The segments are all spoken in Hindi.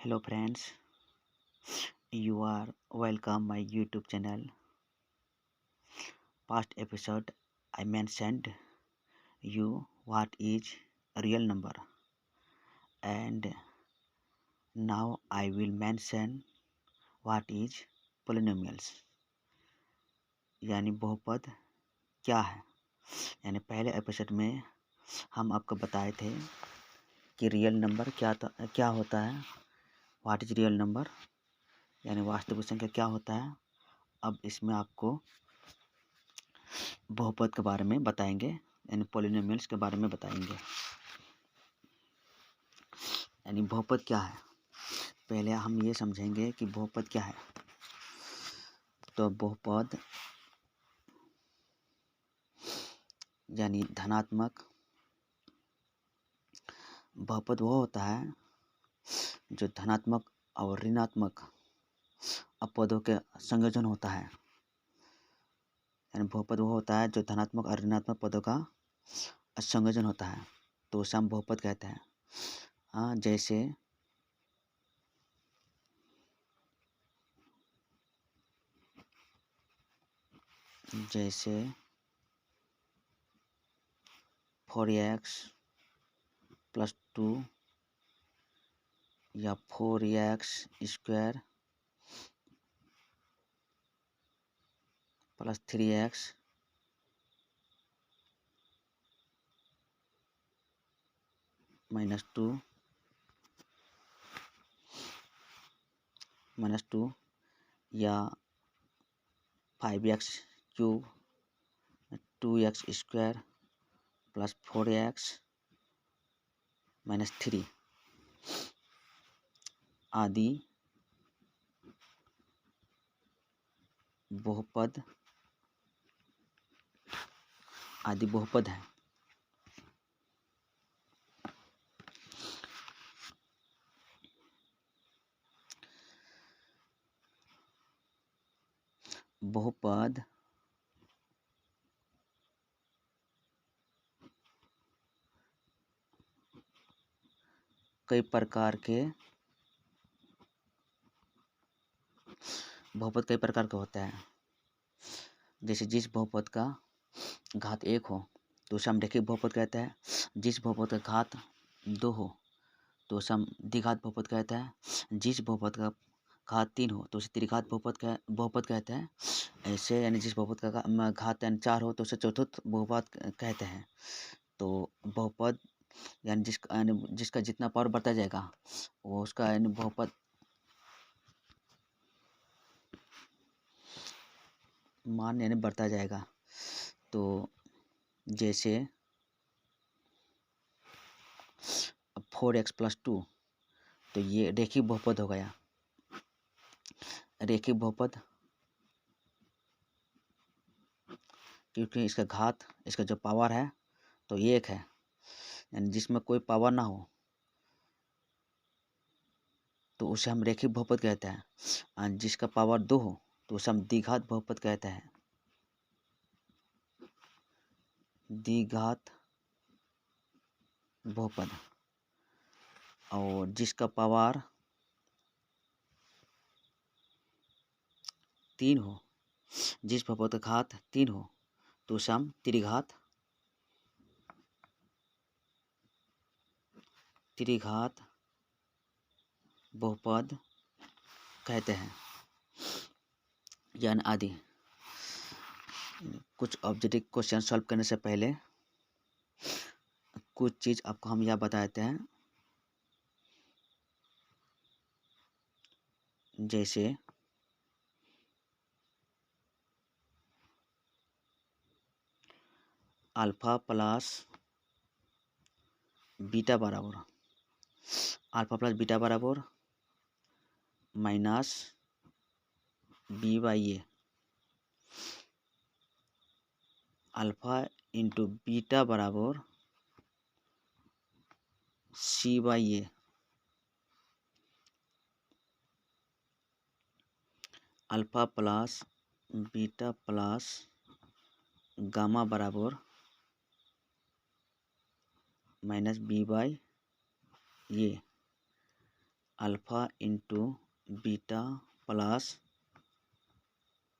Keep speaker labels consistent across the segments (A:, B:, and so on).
A: Hello friends, you are welcome my YouTube channel. Past episode I mentioned you what is a real number, and now I will mention what is polynomials यानी बहुपद क्या है। यानी पहले एपिसोड में हम आपको बताए थे कि रियल नंबर क्या होता है, व्हाट इज रियल नंबर यानी वास्तविक संख्या क्या होता है। अब इसमें आपको बहुपद के बारे में बताएंगे यानी पॉलिनोमियल्स के बारे में बताएंगे। यानी बहुपद क्या है, पहले हम ये समझेंगे कि बहुपद क्या है। तो बहुपद यानी धनात्मक बहुपद वो होता है जो धनात्मक और ऋणात्मक अपवादों के संयोजन होता है। यानी बहुपद वो होता है जो धनात्मक और ऋणात्मक पदों का संयोजन होता है, तो उसे हम बहुपद कहते हैं। जैसे 4x + 2 या 4x² + 3x - 2 या 5x³ 2x² + 4x - 3 आदि बहुपद है। बहुपद कई प्रकार के होते हैं। जैसे जिस बहुपद का घात 1 हो तो उसे हम रैखिक बहुपद कहते हैं। जिस बहुपद का घात 2 हो तो उसे हम द्विघात बहुपद कहते हैं। जिस बहुपद का घात 3 हो तो उसे त्रिघात बहुपद कहते हैं। ऐसे यानी जिस बहुपद का घात 4 हो तो उसे चतुर्थ बहुपद कहते हैं। तो बहुपद यानी जिसका जितना पावर बढ़ता जाएगा वो उसका यानी बहुपद मान यानी बढ़ता जाएगा। तो जैसे 4x + 2 तो ये रैखिक बहुपद हो गया। रैखिक बहुपद क्योंकि इसका जो पावर है तो ये 1 है, यानी जिसमें कोई पावर ना हो तो उसे हम रैखिक बहुपद कहते हैं। और जिसका पावर 2 हो तो उसे हम द्विघात बहुपद कहते हैं। द्विघात बहुपद। और जिसका पावर 3 हो, जिस बहुपद का घात 3 हो तो उसे हम त्रिघात बहुपद कहते हैं। यानी आदि कुछ ऑब्जेक्टिव क्वेश्चन सॉल्व करने से पहले कुछ चीज़ आपको हम यह बताते हैं। जैसे अल्फा प्लस बीटा बराबर -b/a। अल्फा इंटू बीटा बराबर c/a। Alpha plus beta plus gamma बराबर -b/a। Alpha into beta plus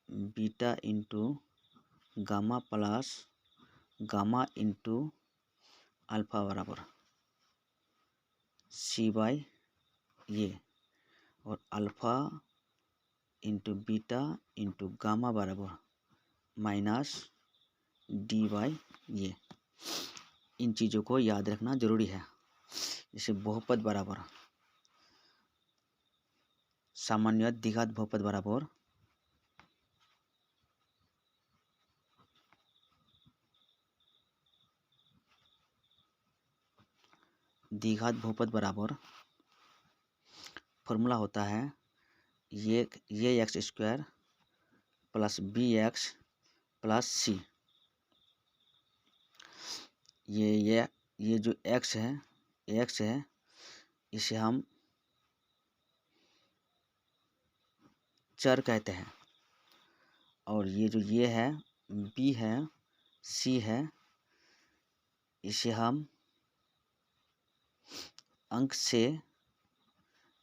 A: beta into gamma plus gamma into alpha बराबर सी बाई ये, और alpha into beta into gamma बराबर माइनस डी बाई ये। इन चीज़ों को याद रखना जरूरी है। जैसे बहुपद बराबर सामान्य द्विघात बहुपद बराबर द्विघात बहुपद बराबर फॉर्मूला होता है ये X square plus B X plus C. ये जो एक्स है इसे हम चर कहते हैं, और ये है बी है सी है, इसे हम अंक से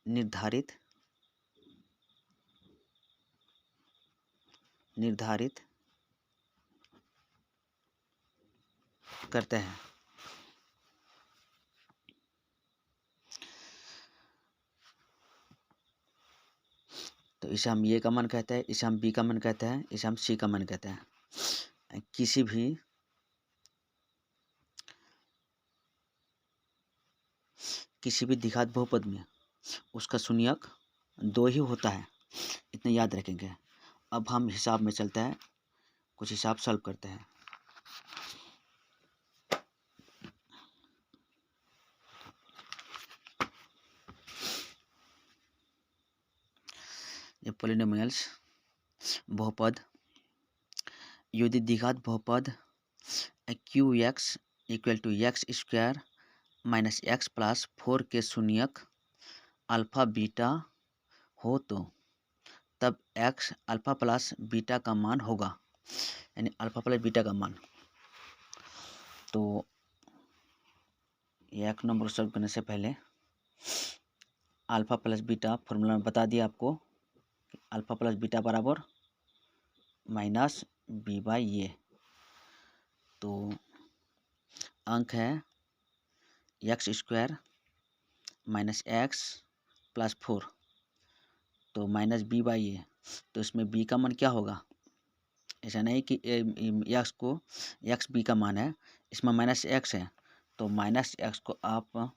A: निर्धारित करते हैं। तो इसे हम ये का मान कहते हैं, इसे हम बी का मान कहते हैं, इसे हम सी का मान कहते हैं। किसी भी द्विघात बहुपद में उसका शून्यक 2 ही होता है, इतना याद रखेंगे। अब हम हिसाब में चलते हैं, कुछ हिसाब सॉल्व करते हैं। ये पॉलिनोमियल्स बहुपद, यदि द्विघात बहुपद Q x equal to x square minus x plus 4 के शून्यक अल्फ़ा बीटा हो तो तब एक्स अल्फ़ा प्लस बीटा का मान होगा, यानी अल्फ़ा प्लस बीटा का मान। तो एक नंबर सॉल्व करने से पहले अल्फ़ा प्लस बीटा फॉर्मूला में बता दिया आपको, अल्फ़ा प्लस बीटा बराबर माइनस बी बाई ये। तो अंक है x square minus x plus 4, तो माइनस बी बाई ये। तो इसमें बी का मान क्या होगा, ऐसा नहीं कि एक्स बी का मान है, इसमें माइनस एक्स है, तो माइनस एक्स को आप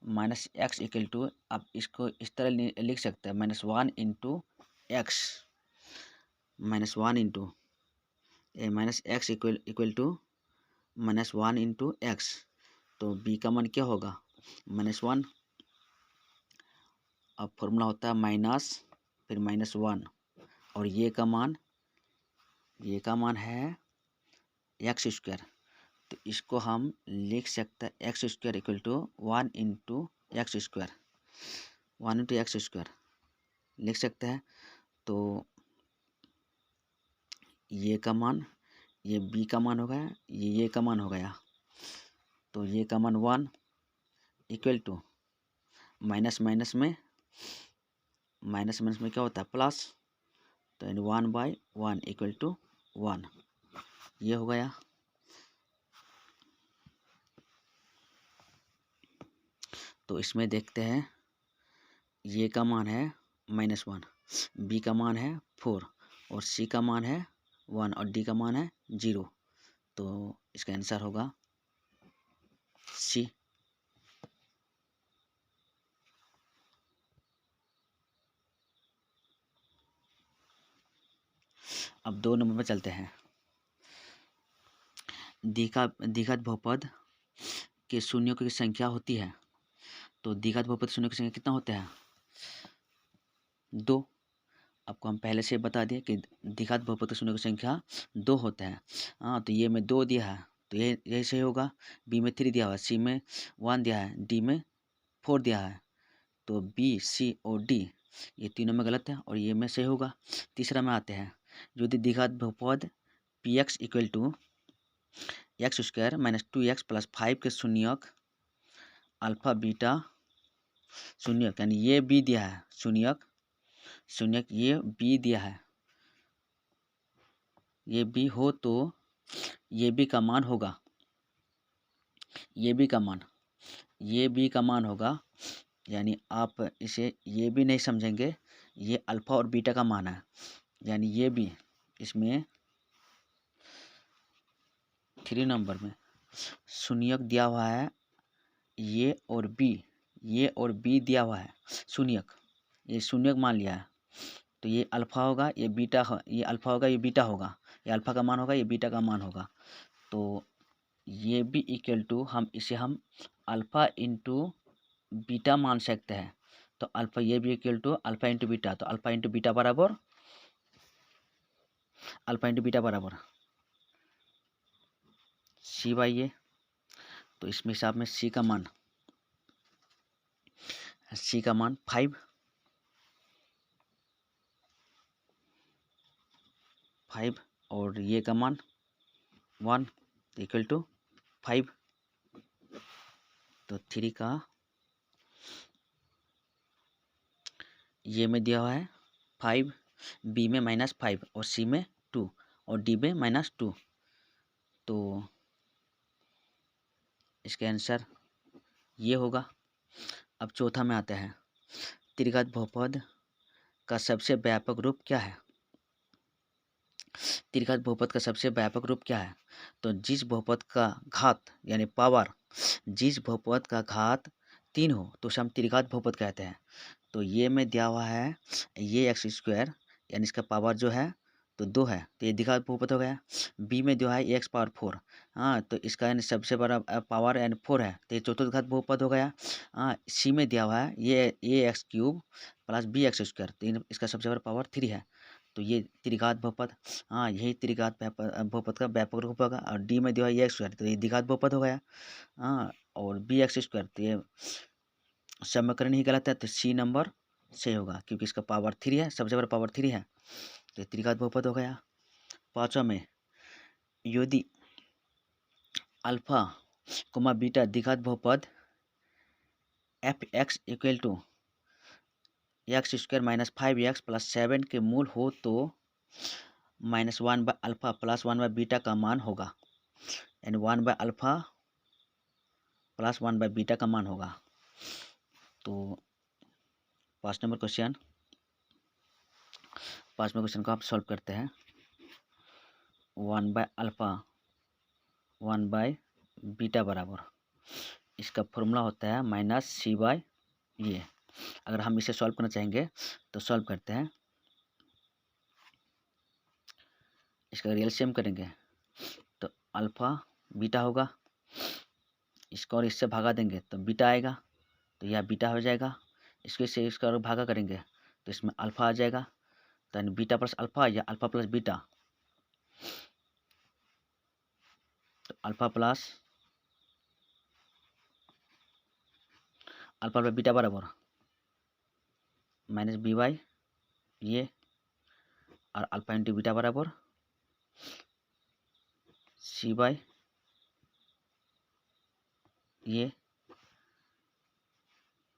A: माइनस एक्स इक्वल टू आप इसको इस तरह लिख सकते हैं, -1 into x, -1 into minus x equal to -1 into x. तो बी का मान क्या होगा, -1। अब फॉर्मूला होता है माइनस फिर -1, और ये का मान है एक्स स्क्वायर। तो इसको हम लिख सकते हैं x square equal to 1 into x square, 1 into x square लिख सकते हैं। तो ये का मान, ये बी का मान हो गया, ये का मान हो गया। तो ये का मान 1 इक्वल टू माइनस माइनस में क्या होता है प्लस, तो 1/1 इक्वल टू 1, ये हो गया। तो इसमें देखते हैं, ये का मान है -1, बी का मान है 4, और सी का मान है 1, और डी का मान है 0। तो इसका आंसर होगा सी। अब 2 नंबर पर चलते हैं। द्विघात बहुपद के शून्यों की संख्या होती है, तो द्विघात बहुपद शून्यों की संख्या कितना होता है, 2। आपको हम पहले से बता दिए कि द्विघात बहुपद के शून्यों की संख्या 2 होता है। हाँ, तो ये में 2 दिया है, तो यही सही होगा। बी में 3 दिया हुआ है, सी में 1 दिया है, डी में 4 दिया है। तो बी, सी और डी ये तीनों में गलत है, और ये में सही होगा। तीसरा में आते हैं, यदि द्विघात बहुपद P x equal to x square minus 2x plus 5 के शून्यक अल्फ़ा बीटा शून्यक, यानी ये बी दिया है, शून्यक शून्यक ये बी दिया है, ये बी हो तो ये बी का मान होगा, ये बी का मान, ये बी का मान होगा, यानी आप इसे ये भी नहीं समझेंगे, ये अल्फ़ा और बीटा का मान है, यानी ये भी इसमें 3 नंबर में शून्यक दिया हुआ है, ये और बी दिया हुआ है शून्यक, ये शून्यक मान लिया है, तो ये अल्फ़ा होगा, ये बीटा ये अल्फ़ा होगा, ये बीटा होगा, ये अल्फ़ा का मान होगा, ये बीटा का मान होगा, तो ये भी इक्वल टू हम अल्फ़ा इंटू बीटा मान सकते हैं, तो अल्फ़ा ये भी equal to alpha into beta, तो अल्फ़ा इंटू बीटा बराबर सी बाई ए, तो इसमें हिसाब में सी का मान 5 और ये का मान 1 इक्वल टू 5, तो 3 का ये में दिया हुआ है 5, बी में -5 और सी में 2 और डी में -2, तो इसका आंसर ये होगा। अब चौथा में आते हैं, त्रिघात बहुपद का सबसे व्यापक रूप क्या है? त्रिघात बहुपद का सबसे व्यापक रूप क्या है? तो जिस बहुपद का घात यानी पावर, जिस बहुपद का घात 3 हो तो उसे हम त्रिघात बहुपद कहते हैं। तो ये में दिया हुआ है ये एक्स स्क्वायर, यानी इसका पावर जो है तो 2 है, तो ये द्विघात बहुपद हो गया। बी में दिया है एक्स पावर 4, हाँ, तो इसका यानी सबसे बड़ा पावर यानी 4 है, तो ये चतुर्घात बहुपद हो गया। हाँ, सी में दिया हुआ है ये x cube plus B x square, तो इसका सबसे बड़ा पावर 3 है, तो ये त्रिघात बहुपद, हाँ, यही त्रिघात बहुपद का व्यापक रूप होगा। और डी में दिया है ये एक्स स्क्वायर, तो ये द्विघात बहुपद हो गया। हाँ, और बी एक्स स्क्वायर, तो ये समीकरण ही गलत है, तो सी नंबर सही होगा, क्योंकि इसका पावर 3 है, सबसे बड़ा पावर 3 है, तो ये त्रिघात बहुपद हो गया। पाँचवा में, यदि अल्फा कोमा बीटा द्विघात बहुपद F x equal to x square minus 5x plus 7 के मूल हो तो -1 by alpha plus 1 by beta का मान होगा, यानी 1 by alpha plus 1 by beta का मान होगा। तो 5 नंबर क्वेश्चन को आप सॉल्व करते हैं। 1 बाय अल्फा 1 बाय बीटा बराबर, इसका फॉर्मूला होता है माइनस सी बाय ये। अगर हम इसे सॉल्व करना चाहेंगे तो सॉल्व करते हैं, इसका एलसीएम करेंगे तो अल्फ़ा बीटा होगा, इसको और इससे भागा देंगे तो बीटा आएगा, तो यह बीटा हो जाएगा। इसको इससे इसका और भागा करेंगे तो इसमें अल्फ़ा आ जाएगा, तो यानी बीटा प्लस अल्फ़ा या अल्फ़ा प्लस बीटा, तो अल्फ़ा बीटा बराबर माइनस बी बाई ये, और अल्फ़ा इंटू बीटा बराबर सी बाई ये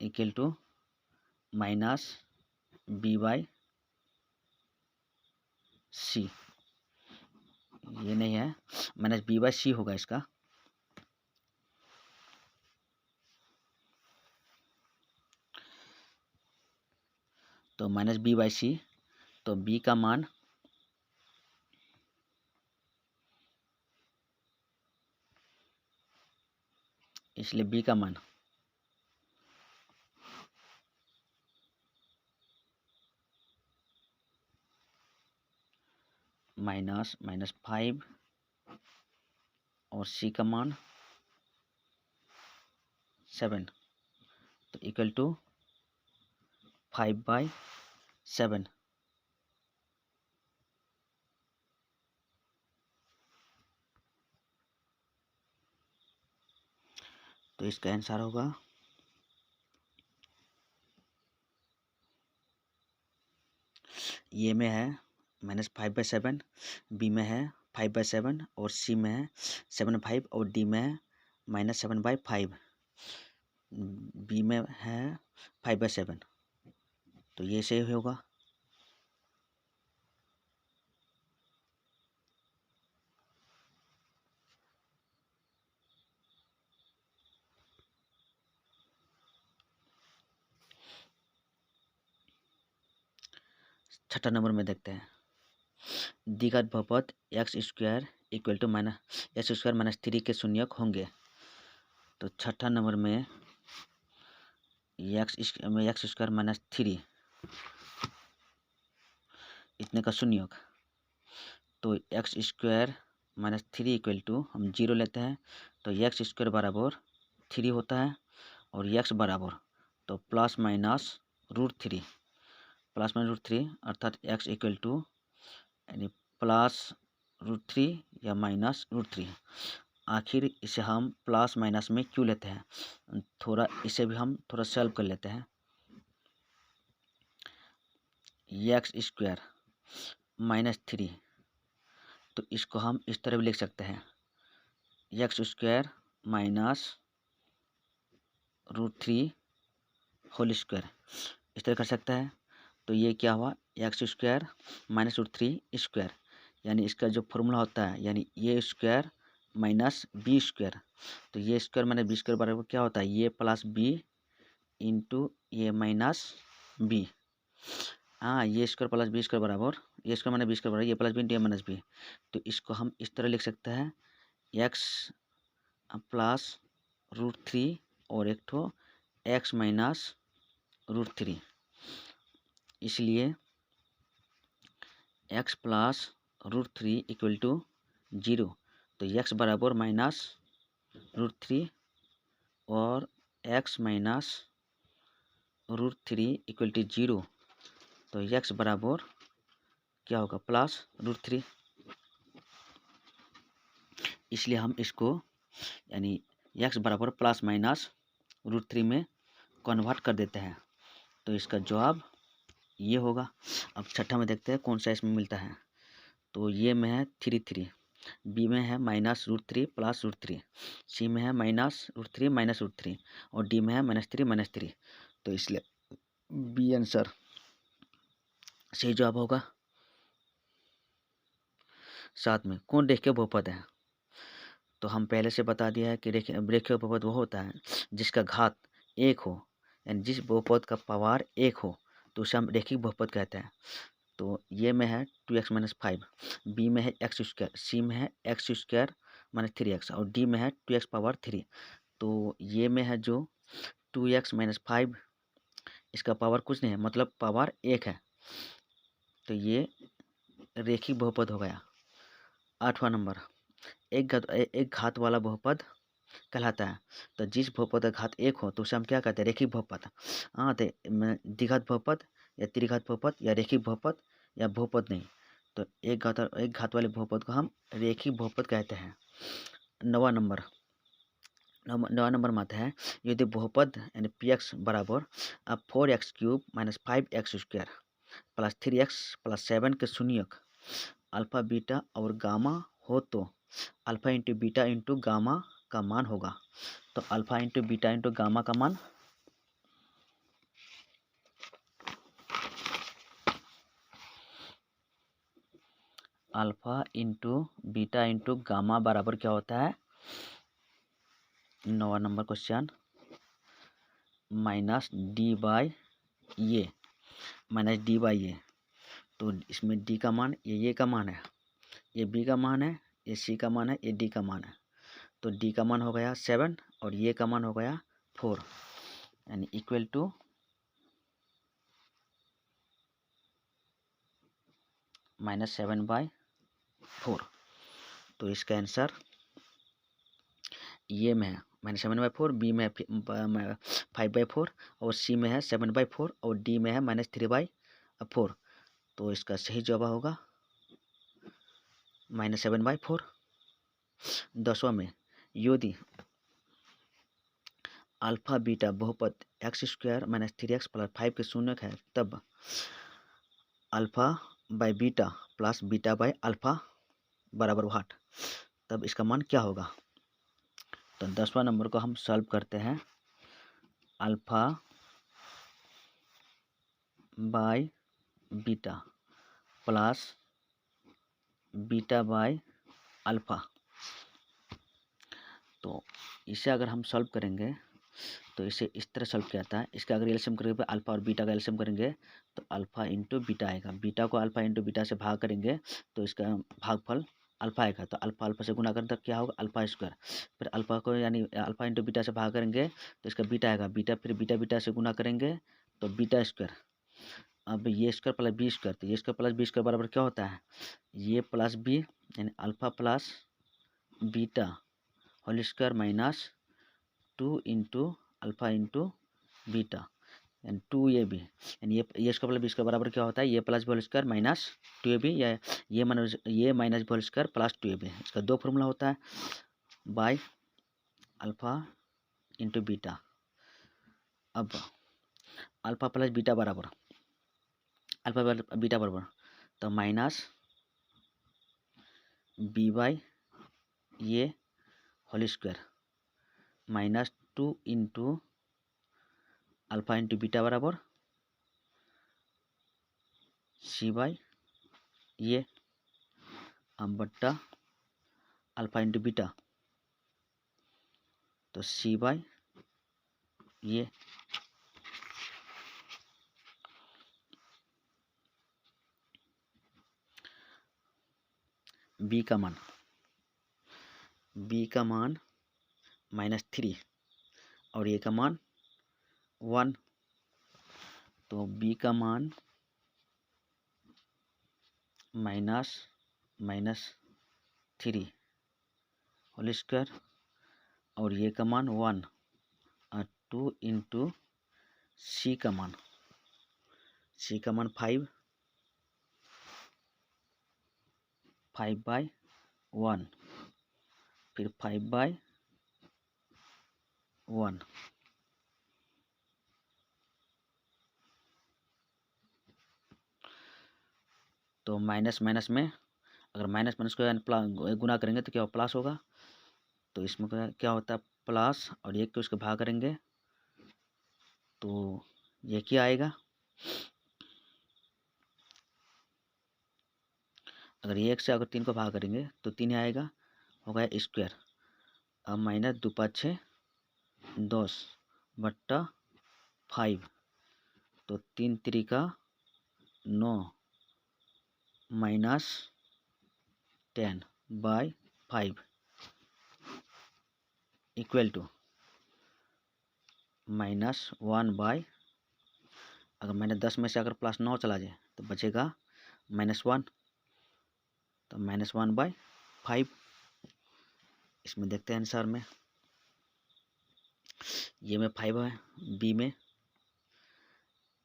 A: equal to minus B by C, ये नहीं है, माइनस बी बाई सी होगा इसका। तो माइनस बी बाई सी, तो बी का मान इसलिए बी का मान -5 और सी का मान 7, तो इक्वल टू 5/7। तो इसका आंसर होगा ये में है -5/7, बी में है 5/7 और सी में है 7/5 और डी में है -7/5। बी में है 5/7, तो ये सही होगा। छठा नंबर में देखते हैं, द्विघात बहुपद एक्स स्क्वायर इक्वल टू -3 के शून्यक होंगे। तो छठा नंबर में एक्स स्क्वायर -3 इतने का शून्यक, तो एक्स स्क्वायर -3 इक्वल टू हम 0 लेते हैं, तो एक्स स्क्वायर बराबर 3 होता है, और एक्स बराबर तो +-√3 अर्थात एक्स इक्वल टू यानी +√3 या -√3। आखिर इसे हम प्लस माइनस में क्यों लेते हैं, थोड़ा इसे भी हम थोड़ा सॉल्व कर लेते हैं। एक्स स्क्वायर -3, तो इसको हम इस तरह भी लिख सकते हैं, एक्स स्क्वायर -√3 होल स्क्वायर, इस तरह कर सकता है। तो ये क्या हुआ, एक्स स्क्वायर -√3 स्क्वायर, यानी इसका जो फॉर्मूला होता है, यानी ये स्क्वायर माइनस बी स्क्वायर, तो ये स्क्वायर माइनस बी स्क्वायर बराबर क्या होता है, ये प्लस बी इंटू ये माइनस बी। हाँ, ये स्क्वायर प्लस बी स्क्वायर बराबर, ये स्क्वायर माइनस बी स्क्वायर बराबर ये प्लस बी इंटू ये माइनस बी। तो इसको हम इस तरह लिख सकते हैं, एक्स +√3 और एक ठो एक्स -√3, इसलिए x +√3 इक्वल टू 0, तो x बराबर -√3 और x -√3 इक्वल टू 0, तो x बराबर क्या होगा, +√3। इसलिए हम इसको यानी x बराबर +-√3 में कन्वर्ट कर देते हैं, तो इसका जवाब ये होगा। अब छठा में देखते हैं कौन सा इसमें मिलता है, तो ये में है 3, बी में है -√3 +√3, सी में है -√3 -√3, और डी में है -3 तो इसलिए बी आंसर सही जवाब होगा। साथ में कौन रेखीय बहुपद है, तो हम पहले से बता दिया है कि रेखीय बहुपद वो होता है जिसका घात 1 हो, यानी जिस बहुपद का पावर 1 हो तो उसे हम रेखिक बहुपद कहते हैं। तो ये में है 2x - 5, बी में है एक्स स्क्वायर, सी में है एक्स स्क्वायर -3x, और डी में है 2x पावर 3। तो ये में है जो 2x - 5, इसका पावर कुछ नहीं है, मतलब पावर 1 है, तो ये रेखिक बहुपद हो गया। 8वां नंबर, एक घात वाला बहुपद कहलाता है, तो जिस बहुपद का घात 1 हो तो उसे हम क्या कहते हैं, रेखिक बहुपद। हाँ, तो द्विघात बहुपद या त्रिघात बहुपद या रेखिक बहुपद या बहुपद नहीं, तो एक घात वाले बहुपद को हम रेखिक बहुपद कहते हैं। 9वां नंबर में आता है, यदि बहुपद यानी px बराबर 4x³ - 5x² + 3x + 7 के शून्यक अल्फा बीटा और गामा हो तो alpha into beta into gamma का मान होगा। तो alpha into beta into gamma का मान alpha into beta into gamma बराबर क्या होता है, 9वां नंबर क्वेश्चन, -d/a। तो इसमें d का मान ये का मान है, ये b का मान है, ये c का मान है, ये d का मान है। तो d का मान हो गया 7 और ये का मान हो गया 4, यानी इक्वल टू -7/4। तो इसका आंसर ये में है -7/4, बी में 5/4 और सी में है 7/4 और डी में है -3/4। तो इसका सही जवाब होगा -7/4। 10वां में, यदि अल्फा बीटा बहुपद x² - 3x + 5 के शून्यक है, तब alpha by beta plus beta by alpha बराबर व्हाट, तब इसका मान क्या होगा। तो 10वां नंबर को हम सॉल्व करते हैं, alpha by beta plus beta by alpha. तो इसे अगर हम सॉल्व करेंगे तो इसे इस तरह सॉल्व किया जाता है। इसका अगर एलसीएम करेंगे अल्फ़ा और बीटा का एलसीएम करेंगे तो अल्फ़ा इंटू बीटा आएगा। बीटा को अल्फ़ा इंटू बीटा से भाग करेंगे तो इसका भागफल अल्फ़ा आएगा। तो अल्फ़ा अल्फ़ा से गुना करें तो क्या होगा अल्फ़ा स्क्वायर। फिर अल्फ़ा को यानी अल्फ़ा इंटू बीटा से भाग करेंगे तो इसका बीटा आएगा। बीटा फिर बीटा बीटा से गुना करेंगे तो बीटा स्क्वायर। अब ये स्क्वायर प्लस बी स्क्वायर, तो ये स्क्वायर प्लस बी स्क्वायर बराबर क्या होता है ये प्लस बी यानी alpha plus beta whole square minus 2 into alpha into beta यानी 2ab यानी ये स्क्वायर प्लस बी स्क्वायर बराबर क्या होता है ये plus B whole square minus 2ab या ये minus B whole square plus 2ab। इसका दो फॉर्मूला होता है बाय अल्फ़ा इंटू बीटा। अब अल्फ़ा प्लस बीटा बराबर अल्फ़ा बीटा बराबर तो माइनस बी बाई ये whole square minus 2 into alpha into beta बराबर सी बाई ये अब बट्टा अल्फ़ा इंटू बीटा तो सी बाई ये बी का मान -3 और ये का मान 1। तो बी का मान -3 होल स्क्वायर और ये का मान 1 और 2 इंटू सी का मान 5/1 फिर 5/1 तो माइनस माइनस में अगर माइनस माइनस को गुना करेंगे तो क्या प्लस होगा। तो इसमें क्या होता है प्लस और एक को इसको भाग करेंगे तो ये क्या आएगा अगर एक से अगर 3 को भाग करेंगे तो 3 आएगा होगा स्क्वायर। अब माइनस 2 5 6 10 बट्टा 5 तो 3 3 का 9 माइनस 10/5 इक्वल टू -1 अगर -10 में से अगर +9 चला जाए तो बचेगा -1 तो -1/5। इसमें देखते हैं आंसर में ये में 5 है बी में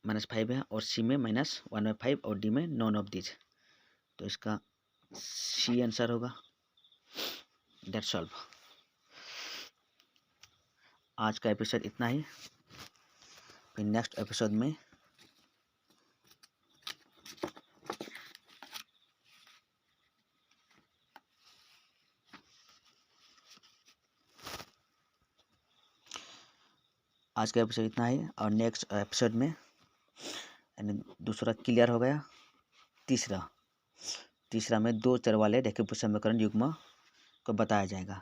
A: -5 है और सी में -1/5 और डी में नॉन ऑफ दीज। तो इसका सी आंसर होगा। That's all. आज का एपिसोड इतना ही, फिर नेक्स्ट एपिसोड में और नेक्स्ट एपिसोड में यानी दूसरा क्लियर हो गया। तीसरा में 2 चर वाले रेखीय समीकरण युग्म को बताया जाएगा।